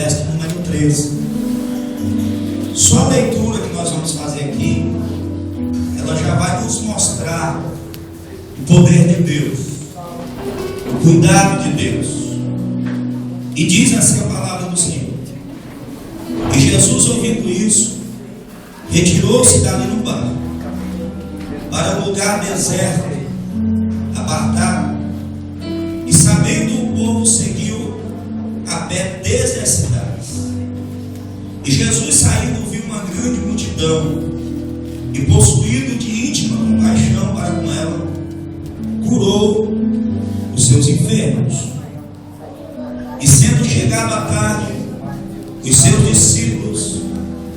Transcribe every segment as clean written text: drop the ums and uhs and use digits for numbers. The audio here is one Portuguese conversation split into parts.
verso número 13. Só a leitura que nós vamos fazer aqui, ela já vai nos mostrar o poder de Deus, o cuidado de Deus. E diz assim a palavra do Senhor: e Jesus, ouvindo isso, retirou-se dali no barco para um lugar deserto, apartado, e sabendo o povo, seguiu a pé desde as cidades. E Jesus, saindo, viu uma grande multidão, e possuído de íntima compaixão para com ela, curou os seus enfermos. E sendo chegado a tarde, os seus discípulos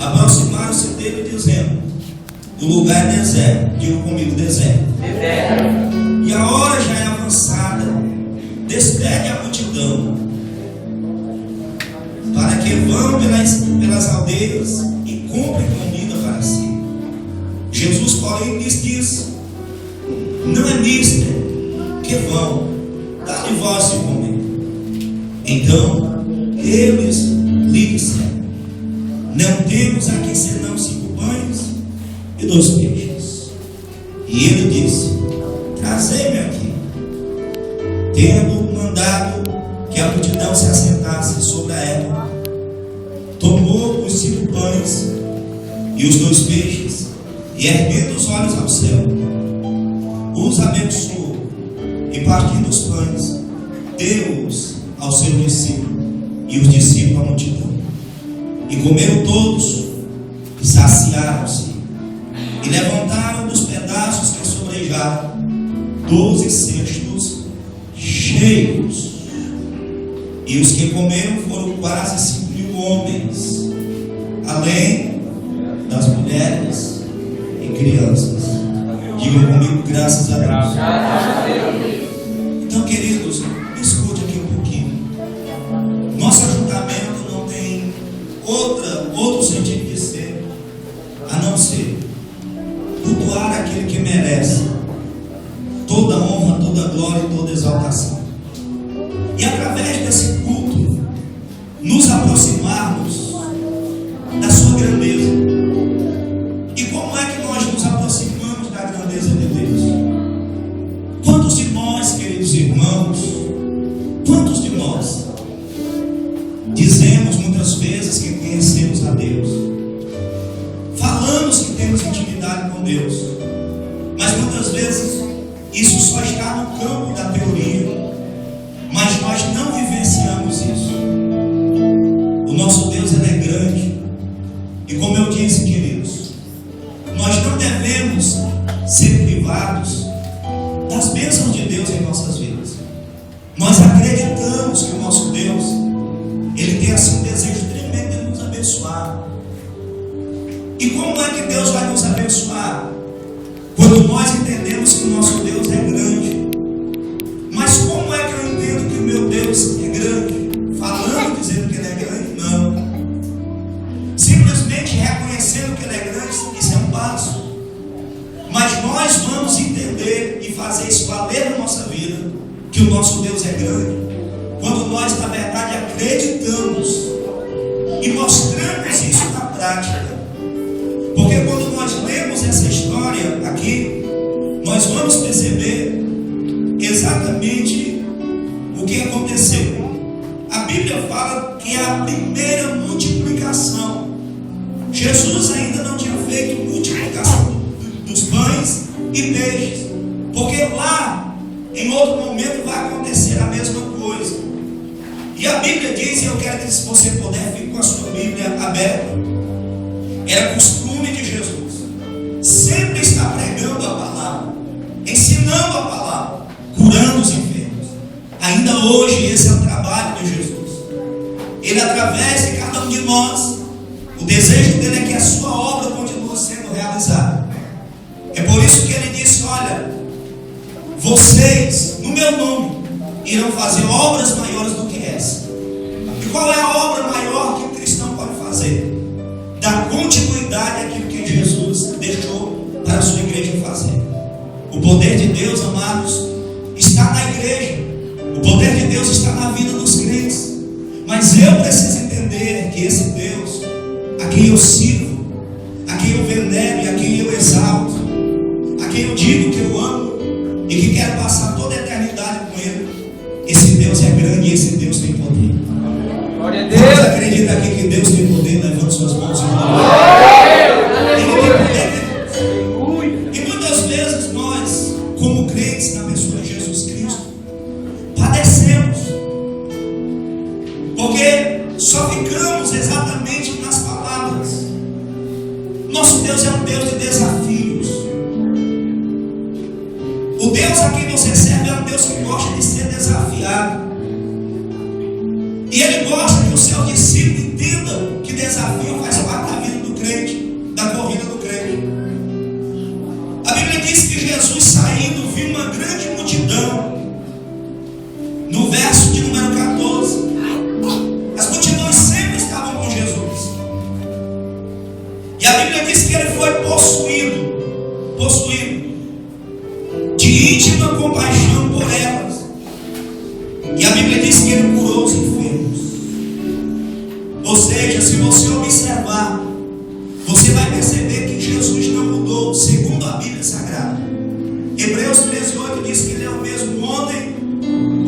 aproximaram-se dele, dizendo: o lugar é deserto. Diga comigo: deserto. E a hora já é avançada. Despede a multidão, para que vão pelas aldeias e comprem comida para si. Jesus, porém, lhes disse: não é nisto que vão, dá-lhe vós de comer. Então eles lhe disseram: não temos aqui senão 5 pães e 2 peixes. E ele disse: trazei-me aqui. Tendo mandado que a multidão se assentasse sobre a erva, tomou os 5 pães e os 2 peixes, e erguendo os olhos ao céu, os abençoou, e partindo os pães, deu-os aos seus discípulos, e os discípulos à multidão. E comeram todos, e saciaram-se, e levantaram dos pedaços que sobrejaram 12 cestos cheios. E os que comeram foram quase 5.000 homens, além das mulheres e crianças. Digam comigo: graças a Deus. Então, queridos, escute aqui um pouquinho. Nosso ajuntamento não tem outro sentido de ser, a não ser cultuar aquele que merece toda honra, toda glória e toda exaltação. E através desse culto, nos aproximarmos da sua grandeza. E como é que nós nos aproximamos da grandeza de Deus? Quantos de nós, queridos irmãos, quantos de nós dizemos muitas vezes que conhecemos a Deus, falamos que temos intimidade com Deus, mas muitas vezes isso só está no campo da teoria, mas nós não vivenciamos isso. O nosso Deus, ele é grande, e como eu disse, queridos, nós não devemos ser privados das bênçãos de Deus em nossas vidas. Nós acreditamos que o nosso Deus, ele tem assim um desejo tremendo de nos abençoar. E como é que Deus vai nos abençoar? Quando nós entendemos que o nosso Deus é grande. Mas como é que eu entendo que o meu Deus é grande? Falando, dizendo que ele é grande? Não. Simplesmente reconhecendo que ele é grande, isso é um passo. Mas nós vamos entender e fazer isso valer na nossa vida, que o nosso Deus é grande, quando nós, na verdade, acreditamos e mostramos isso na prática. Porque quando nós lemos essa história aqui, nós vamos perceber exatamente o que aconteceu. A Bíblia fala que é a primeira multiplicação. Jesus ainda não tinha feito multiplicação dos pães e peixes, porque lá, em outro momento, vai acontecer a mesma coisa. E a Bíblia diz, e eu quero que, se você puder, fique com a sua Bíblia aberta. Era costume de Jesus sempre estar pregando a palavra, ensinando a palavra, curando os enfermos. Ainda hoje esse é o trabalho de Jesus. Ele, através de cada um de nós, o desejo dele é que a sua obra continue sendo realizada. É por isso que ele disse: olha, vocês, no meu nome, irão fazer obras maiores do que essa. E qual é a obra maior que o cristão pode fazer? Dar continuidade àquilo que Jesus deixou para a sua igreja fazer. O poder de Deus, amados, está na igreja. O poder de Deus está na vida dos crentes. Mas eu preciso entender entender que esse Deus, a quem eu sirvo, a quem eu venero e a quem eu exalto, a quem eu digo que eu amo e que quero passar toda a eternidade com Ele, esse Deus é grande e esse Deus tem poder. Glória a Deus. Você acredita aqui que Deus tem poder? Levante suas mãos. Ele tem poder. E muitas vezes nós, como crentes na pessoa de Jesus Cristo, padecemos, porque só ficamos exatamente nas palavras. Nosso Deus é um Deus de desafios. O Deus a quem você serve é um Deus que gosta de ser desafiado. E Ele gosta que o seu discípulo entenda que desafio faz parte da vida do crente, da corrida do crente. A Bíblia diz que Jesus, saindo, viu uma grande multidão. No verso de número 14, as multidões sempre estavam com Jesus. E a Bíblia diz que ele foi possuído de íntima compaixão por elas. E a Bíblia diz que ele curou os enfermos. Ou seja, se você observar, você vai perceber que Jesus não mudou, segundo a Bíblia Sagrada. Hebreus 13:8 diz que Ele é o mesmo ontem,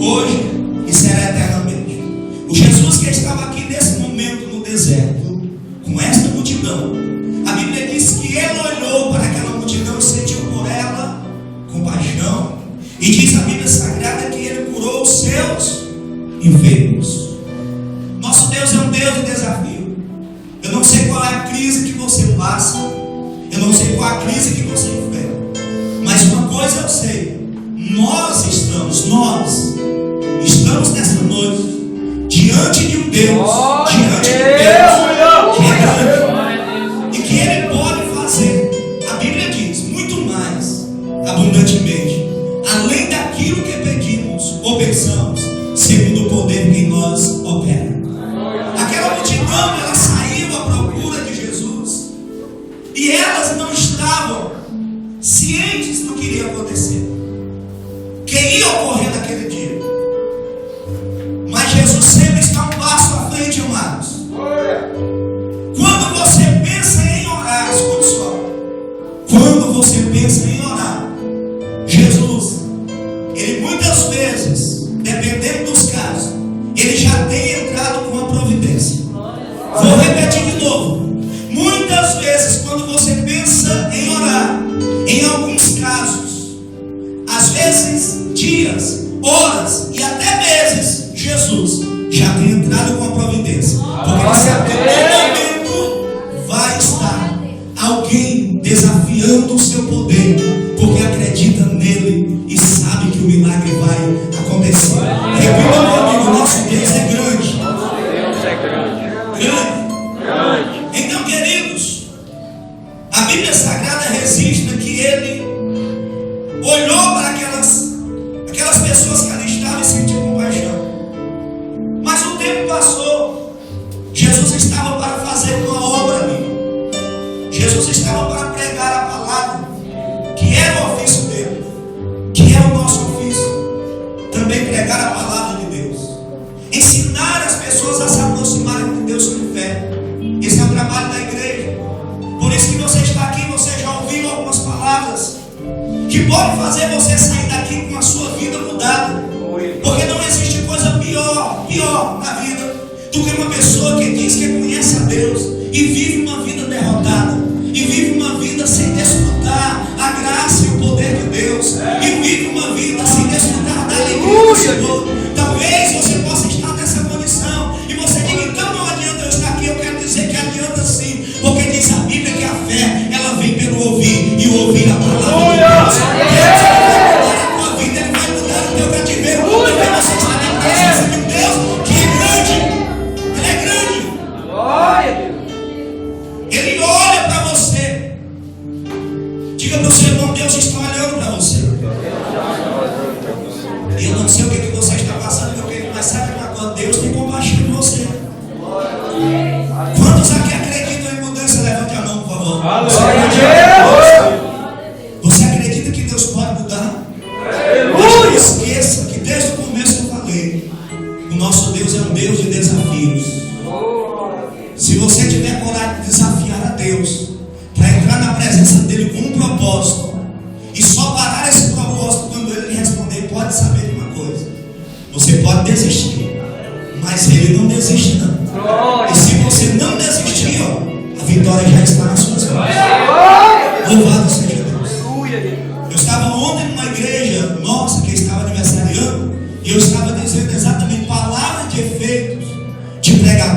hoje e será eternamente. O Jesus que estava aqui nesse momento no deserto, com esta multidão, a Bíblia diz que Ele olhou para aquela multidão e sentiu por ela compaixão. E diz a Bíblia Sagrada que Ele curou os seus enfermos. Nosso Deus é um Deus de desafio. Eu não sei qual é a crise que você passa, eu não sei qual é a crise que você enfrenta, mas uma coisa eu sei: nós estamos nessa noite diante de um Deus, que é grande e que Ele pode fazer, a Bíblia diz, muito mais abundantemente, além daquilo que pedimos ou pensamos, segundo o poder que em nós opera. Aquela multidão, ela saiu à procura de Jesus e elas não estavam cientes do que iria acontecer, que ia ocorrer naquele dia. Mas Jesus sempre está um passo à frente, amados. Quando você pensa em orar, escute só, quando você pensa em orar, Jesus, Ele muitas vezes, dependendo dos casos, Ele já tem entrado com uma providência. Vou repetir de novo. Muitas vezes, quando você pensa em orar, em alguns casos, às vezes dias, horas e até meses, Jesus já tem entrado com a providência. Porque Ele sabe que no momento vai estar alguém desafiando o seu poder, porque acredita nele e sabe que o milagre vai acontecer. Repita comigo: nosso Deus é grande. Grande. Então, queridos, a Bíblia Sagrada registra que Ele olhou para aquelas pessoas que ali estavam e sentiu compaixão. Mas o tempo passou. Jesus estava para fazer uma obra ali. Jesus estava para pregar a palavra, que era o ofício dele, que é o nosso ofício. Também pregar a palavra de Deus, ensinar as pessoas a se aproximarem de Deus com fé. Esse é o trabalho da igreja. Por isso que você está aqui, você já ouviu algumas palavras que podem fazer você sair daqui com a sua vida mudada. Porque não existe coisa pior na vida do que uma pessoa que diz que conhece a Deus e vive uma vida derrotada, e vive uma vida sem desfrutar a graça e o poder de Deus, e vive uma vida sem desfrutar da alegria do Senhor. Talvez você possa estar nessa condição e você diga: então não adianta eu estar aqui. Eu quero dizer que adianta sim, porque diz a Bíblia que a fé, ela vem pelo ouvir, e o ouvir a palavra de Deus. A tua vida, Ele vai mudar o teu cativeiro, porque você está na presença de Deus, que é grande. Ele é grande. Ele olha para você. Diga para o seu irmão: Deus está olhando para você. Eu não sei o que você está passando, meu querido, mas sabe uma coisa: Deus tem compaixão de você. Quantos aqui acreditam em mudança? Levante a mão, por favor. Você acredita que Deus pode mudar? Mas não esqueça que desde o começo eu falei: o nosso Deus é é um Deus de desafios. Se você tiver coragem de desafiar a Deus, para entrar na presença dele com um propósito, e só parar esse propósito quando ele lhe responder, pode saber de uma coisa: você pode desistir, mas ele não desiste não. E se você não desistir, a vitória já está nas suas mãos. Louvado seja Deus. Eu estava ontem numa igreja nossa que estava aniversariando, e eu estava